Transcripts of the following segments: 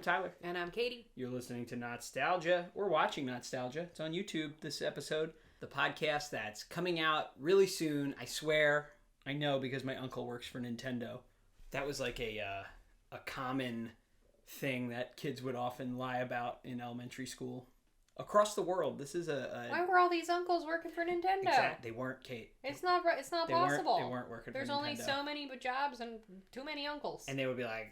Tyler. And I'm Katie. You're listening to Not-Stalgia, or watching Not-Stalgia. It's on YouTube, this episode. The podcast that's coming out really soon, I swear. I know because my uncle works for Nintendo. That was like a common thing that kids would often lie about in elementary school. Across the world, this is a Why were all these uncles working for Nintendo? Exactly. They weren't, Kate. It's not possible. They weren't working There's for Nintendo. only so many jobs and too many uncles. And they would be like,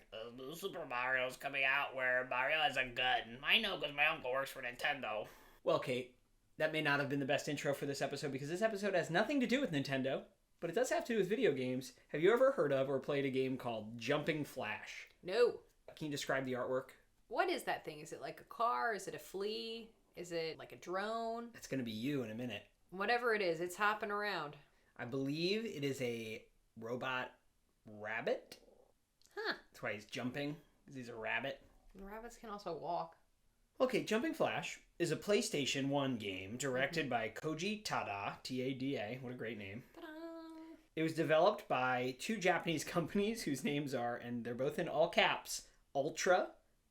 Super Mario's coming out where Mario has a gun. I know because my uncle works for Nintendo. Well, Kate, that may not have been the best intro for this episode because this episode has nothing to do with Nintendo, but it does have to do with video games. Have you ever heard of or played a game called Jumping Flash? No. Can you describe the artwork? What is that thing? Is it like a car? Is it a flea? Is it like a drone? That's going to be you in a minute. Whatever it is, it's hopping around. I believe it is a robot rabbit. Huh. That's why he's jumping, because he's a rabbit. Rabbits can also walk. Okay, Jumping Flash is a PlayStation 1 game directed by Koji Tada, T-A-D-A. What a great name. Ta-da! It was developed by two Japanese companies whose names are, and they're both in all caps, Ultra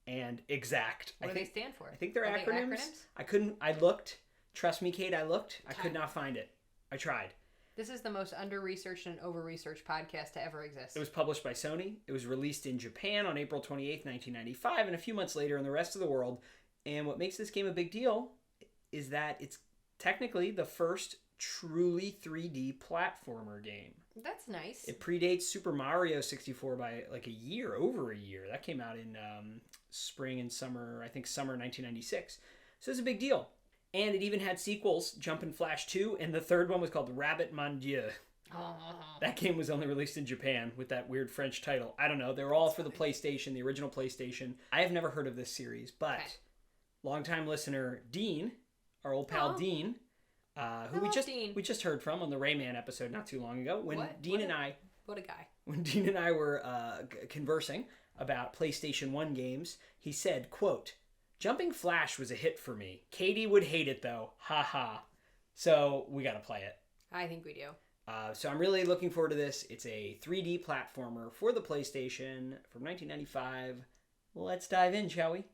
and Exact. What do they stand for? I think they're Are they acronyms. I looked. Trust me, Kate, I looked. I could not find it. I tried. This is the most under-researched and over-researched podcast to ever exist. It was published by Sony. It was released in Japan on April 28th, 1995, and a few months later in the rest of the world. And what makes this game a big deal is that it's technically the first truly 3D platformer game. That's nice. It predates Super Mario 64 by like over a year. That came out in spring and summer, I think summer 1996. So it's a big deal. And it even had sequels, Jumpin' Flash 2, and the third one was called Rabbit Mon Dieu. That game was only released in Japan with that weird French title. I don't know. They were all for the PlayStation, the original PlayStation. I have never heard of this series, but longtime listener Dean, our old pal Dean, who we just heard from on the Rayman episode not too long ago, when Dean and I were conversing about PlayStation 1 games, he said, quote, "Jumping Flash was a hit for me. Katie would hate it though. Ha ha." So we got to play it. I think we do. So I'm really looking forward to this. It's a 3D platformer for the PlayStation from 1995. Let's dive in, shall we?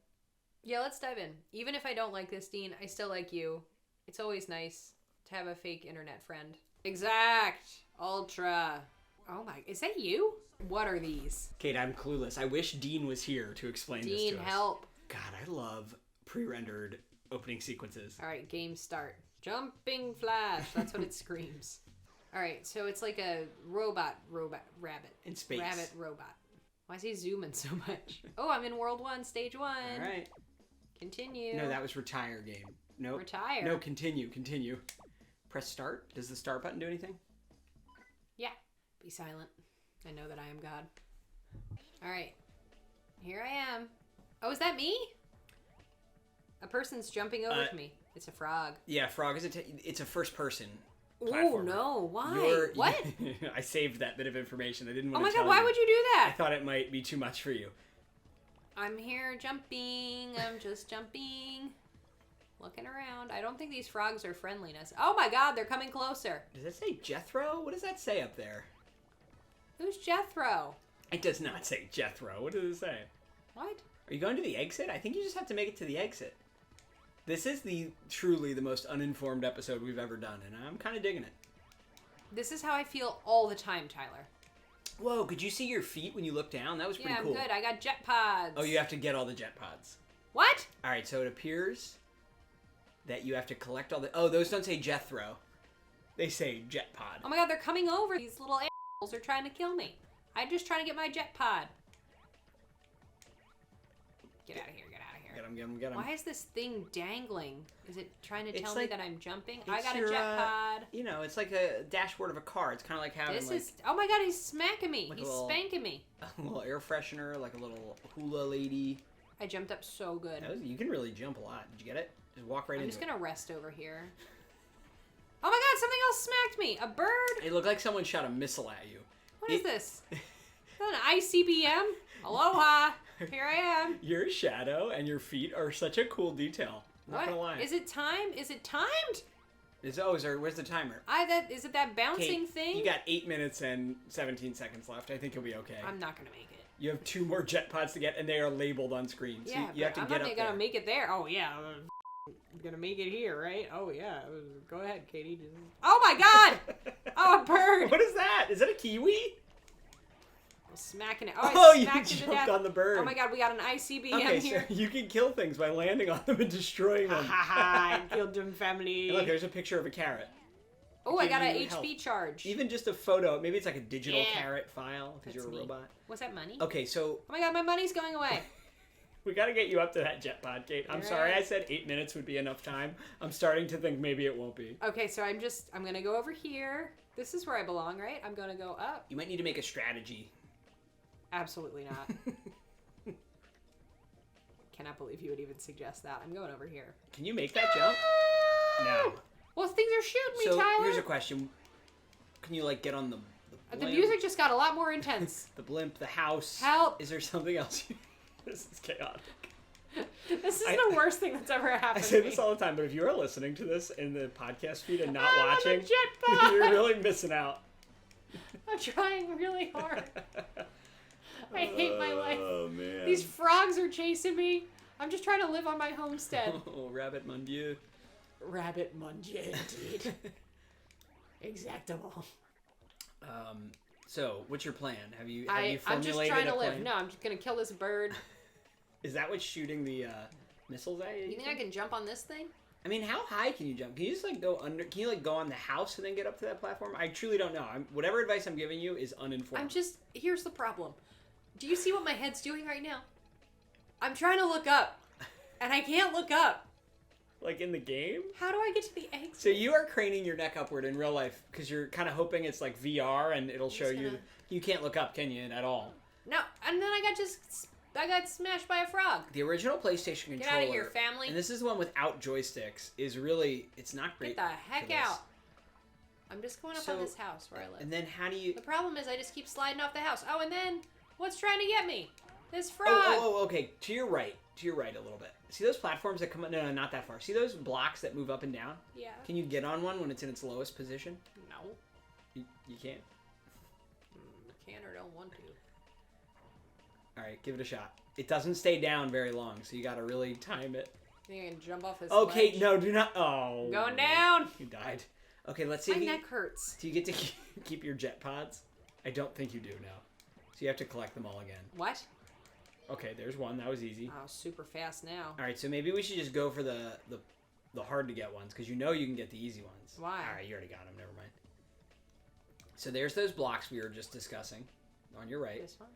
Yeah, let's dive in. Even if I don't like this, Dean, I still like you. It's always nice to have a fake internet friend. Exact. Ultra. Oh my, is that you? What are these? Kate, I'm clueless. I wish Dean was here to explain this to us. Dean, help. God, I love pre-rendered opening sequences. All right, game start. Jumping Flash. That's what it screams. All right, so it's like a robot rabbit. In space. Rabbit robot. Why is he zooming so much? Oh, I'm in World 1, Stage 1. All right. Continue. No, that was retire game. No. Nope. Retire? No, continue. Press start. Does the start button do anything? Yeah. Be silent. I know that I am God. All right. Here I am. Oh, is that me? A person's jumping over to me. It's a frog. Yeah, frog is it's a first person. Oh no! Why? What? I saved that bit of information. I didn't want to. to tell Oh my God! Why would you do that? I thought it might be too much for you. I'm here jumping. I'm just jumping. Looking around. I don't think these frogs are friendliness. Oh my God! They're coming closer. Does it say Jethro? What does that say up there? Who's Jethro? It does not say Jethro. What does it say? What? Are you going to the exit? I think you just have to make it to the exit. This is truly the most uninformed episode we've ever done, and I'm kind of digging it. This is how I feel all the time, Tyler. Whoa, could you see your feet when you look down? That was pretty cool. Yeah, I'm good. I got jet pods. Oh, you have to get all the jet pods. What? All right, so it appears that you have to collect all the... Oh, those don't say Jethro. They say jet pod. Oh my God, they're coming over. These little assholes are trying to kill me. I'm just trying to get my jet pod. Get out of here. Get him. Why is this thing dangling? Is it trying to tell me that I'm jumping? I got a jet pod. You know, it's like a dashboard of a car. It's kind of like having Oh my God, he's smacking me. Like he's spanking me. A little air freshener, like a little hula lady. I jumped up so good. You can really jump a lot. Did you get it? Just walk right into it. I'm just going to rest over here. Oh my God, something else smacked me. A bird. It looked like someone shot a missile at you. What is this? Is that an ICBM? Aloha. Here I am. Your shadow and your feet are such a cool detail. I'm not gonna lie. Is it time? Is it timed? Where's the timer? Is it that bouncing Kate, thing? You got 8 minutes and 17 seconds left. I think you'll be okay. I'm not gonna make it. You have 2 more jet pods to get, and they are labeled on screen. So you have to get up there. I'm not gonna make it there. Oh yeah, I'm gonna make it here, right? Oh yeah, go ahead, Katie. Oh my God! Oh, a bird! What is that? Is that a kiwi? I'm smacking it. Oh, I you smacked it to jumped death. on the bird. Oh my God, we got an ICBM Okay, here. so you can kill things by landing on them and destroying them. Ha ha! I killed them, family. And look, there's a picture of a carrot. Oh, I got an you HP health. charge. Even just a photo. Maybe it's like a digital Yeah. carrot file because you're a That's neat. robot. Was that money? Okay, so Oh my God, my money's going away. we got to get you up to that jet pod, Kate. I'm sorry I said 8 minutes would be enough time. I'm starting to think maybe it won't be. Okay, so I'm gonna go over here. This is where I belong, right? I'm gonna go up. You might need to make a strategy. Absolutely not. Cannot believe you would even suggest that. I'm going over here. Can you make that jump? No. Well, things are shooting me, So Tyler. here's a question. Can you like get on the The blimp? music just got a lot more intense. The blimp, the house. Help. Is there something else? This is chaotic. This is the worst thing that's ever happened I say to me. this all the time, but if you are listening to this in the podcast feed and not I'm on watching, a jetpack. you're really missing out. I'm trying really hard. I hate my life. Oh, man. These frogs are chasing me. I'm just trying to live on my homestead. Oh, rabbit mon dieu. Rabbit mon Dieu, indeed. Exactable. So, what's your plan? Have you I'm formulated just trying a to live. plan? No, I'm just gonna kill this bird. Is that what's shooting the missiles at you? You think I can jump on this thing? I mean, how high can you jump? Can you just like go under? Can you like go on the house and then get up to that platform? I truly don't know. Whatever advice I'm giving you is uninformed. Here's the problem. Do you see what my head's doing right now? I'm trying to look up, and I can't look up. Like in the game? How do I get to the exit? So you are craning your neck upward in real life because you're kind of hoping it's like VR and it'll show you. You can't look up, can you, at all? No, and then I got smashed by a frog. The original PlayStation controller. Get out of here, family. And this is the one without joysticks. Is really, it's not great. Get the heck out. I'm just going up on this house where I live. And then how do you? The problem is I just keep sliding off the house. Oh, and then what's trying to get me? This frog. Oh, okay. To your right a little bit. See those platforms that come up? No, not that far. See those blocks that move up and down? Yeah. Can you get on one when it's in its lowest position? No. You can't? Can or don't want to. Alright, give it a shot. It doesn't stay down very long, so you gotta really time it. You think I can jump off this Okay, ledge? no, do not. Oh. Going down. You died. Okay, let's see My if you... neck hurts. Do you get to keep your jet pods? I don't think you do now. So you have to collect them all again. What? Okay, there's one. That was easy. Oh, super fast now. Alright, so maybe we should just go for the hard to get ones, because you know you can get the easy ones. Why? Alright, you already got them. Never mind. So there's those blocks we were just discussing. On your right. This one?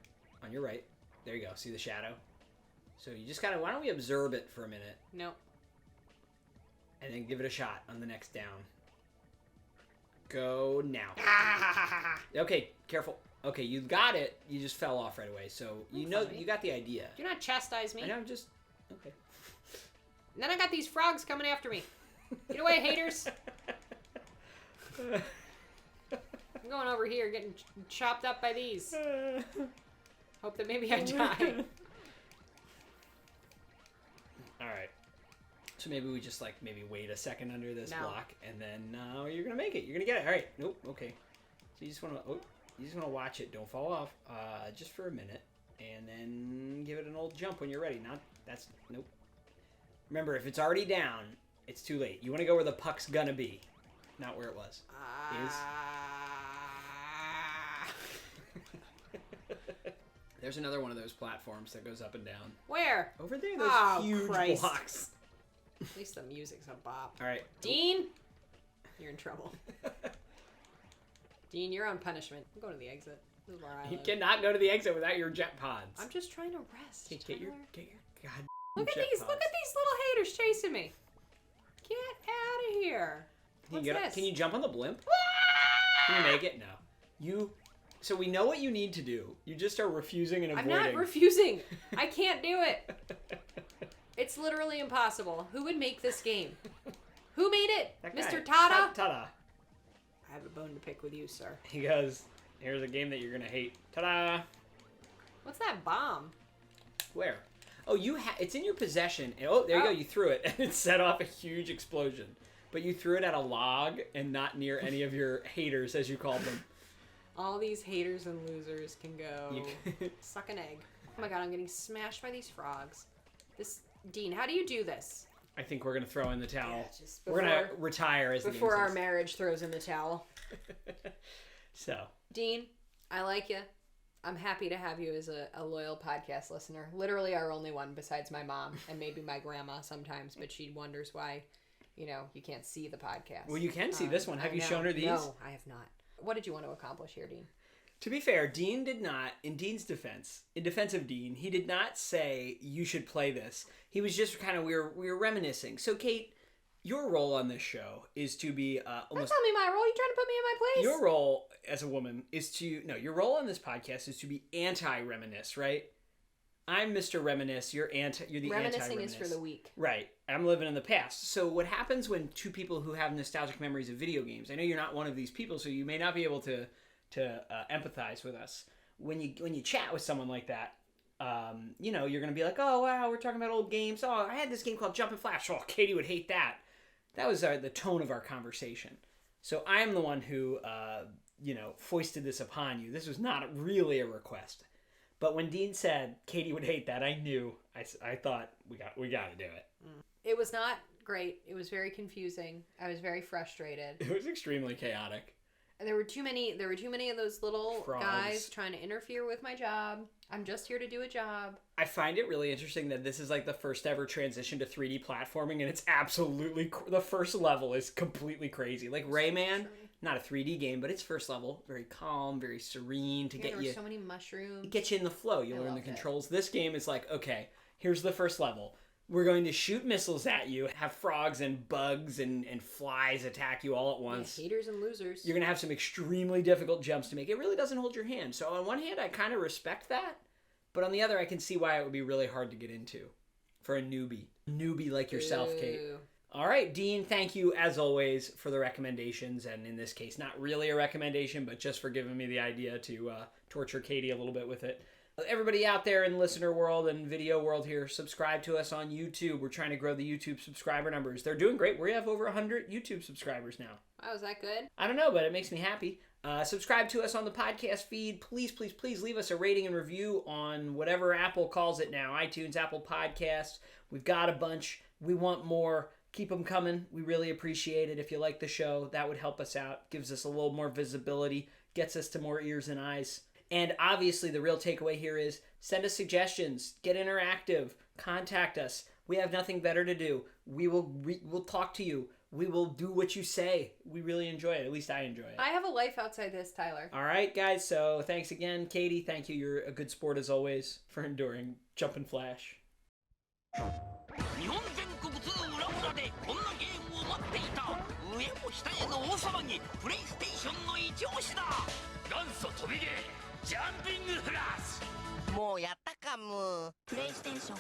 On your right. There you go. See the shadow? So you just gotta... Why don't we observe it for a minute? No. And then give it a shot on the next down. Go now. Okay, careful. Okay, you got it. You just fell off right away. So you know you got the idea. Do not chastise me. I know, just... Okay. And then I got these frogs coming after me. Get away, haters. I'm going over here getting chopped up by these. Hope that maybe I die. Alright. So maybe we just like maybe wait a second under this No. block and then you're gonna make it. You're gonna get it. Alright. Nope. Okay. So you just wanna watch it. Don't fall off. Just for a minute. And then give it an old jump when you're ready. Nope. Remember, if it's already down, it's too late. You wanna go where the puck's gonna be. Not where it was. There's another one of those platforms that goes up and down. Where? Over there, those huge Christ. blocks. At least the music's a bop. All right. Dean, you're in trouble. Dean, you're on punishment. I'm going to the exit. This is where I You live. cannot go to the exit without your jet pods. I'm just trying to rest. Get your god. Look at jet these! pods. Look at these little haters chasing me. Get out of here! What's this? Can you jump on the blimp? Can you make it? No. So we know what you need to do. You just are refusing and avoiding. I'm not refusing. I can't do it. It's literally impossible. Who would make this game? Who made it? That guy. Mr. Tada? Tada. I have a bone to pick with you, sir. He goes, here's a game that you're gonna hate. Ta-da! What's that bomb? Where? Oh, it's in your possession. Oh, there you go. You threw it, and it set off a huge explosion. But you threw it at a log and not near any of your haters, as you called them. All these haters and losers can go suck an egg. Oh my god, I'm getting smashed by these frogs. Dean, how do you do this? I think we're going to throw in the towel. Yeah, we're going to retire as the game before our says. marriage throws in the towel. So. Dean, I like you. I'm happy to have you as a loyal podcast listener. Literally our only one besides my mom and maybe my grandma sometimes, but she wonders why, you can't see the podcast. Well, you can see this one. Have you shown her these? No, I have not. What did you want to accomplish here, Dean? To be fair, Dean did not, in Dean's defense, in defense of Dean, he did not say, you should play this. He was just kind of, we were reminiscing. So, Kate, your role on this show is to be almost... Don't tell me my role. You trying to put me in my place? Your role as a woman is to... No, your role on this podcast is to be anti-reminisce, right? I'm Mr. Reminisce. You're the anti-reminisce. Reminiscing is for the weak. Right. I'm living in the past. So what happens when two people who have nostalgic memories of video games... I know you're not one of these people, so you may not be able to empathize with us. When you chat with someone like that, you're going to be like, oh, wow, we're talking about old games. Oh, I had this game called Jump and Flash. Oh, Katie would hate that. That was the tone of our conversation. So I am the one who, foisted this upon you. This was not really a request. But when Dean said Katie would hate that, I knew. I thought we got to do it. It was not great. It was very confusing. I was very frustrated. It was extremely chaotic. And there were too many of those little Frogs. guys trying to interfere with my job. I'm just here to do a job. I find it really interesting that this is like the first ever transition to 3D platforming, and it's absolutely the first level is completely crazy. Like Rayman, not a 3D game, but its first level very calm, very serene to get there you. were so many mushrooms. Get you in the flow. You learn the controls. This game is like, okay, here's the first level. We're going to shoot missiles at you, have frogs and bugs and flies attack you all at once. Yeah, haters and losers. You're going to have some extremely difficult jumps to make. It really doesn't hold your hand. So on one hand, I kind of respect that. But on the other, I can see why it would be really hard to get into for a newbie. Newbie like yourself, Kate. All right, Dean, thank you, as always, for the recommendations. And in this case, not really a recommendation, but just for giving me the idea to torture Katie a little bit with it. Everybody out there in listener world and video world here, subscribe to us on YouTube. We're trying to grow the YouTube subscriber numbers. They're doing great. We have over 100 YouTube subscribers now. Wow, is that good? I don't know, but it makes me happy. Subscribe to us on the podcast feed. Please, please, please leave us a rating and review on whatever Apple calls it now. iTunes, Apple Podcasts. We've got a bunch. We want more. Keep them coming. We really appreciate it. If you like the show, that would help us out. Gives us a little more visibility. Gets us to more ears and eyes. And obviously, the real takeaway here is send us suggestions, get interactive, contact us. We have nothing better to do. We'll talk to you. We will do what you say. We really enjoy it. At least I enjoy it. I have a life outside this, Tyler. All right, guys. So thanks again, Katie. Thank you. You're a good sport as always for enduring Jump and Flash. 日本全国津々浦々でこんなゲームを待っていた上も下への大騒ぎプレイステーションの一押しだ元祖飛びゲージャンピングフラッシュもうやったかもプレイステーション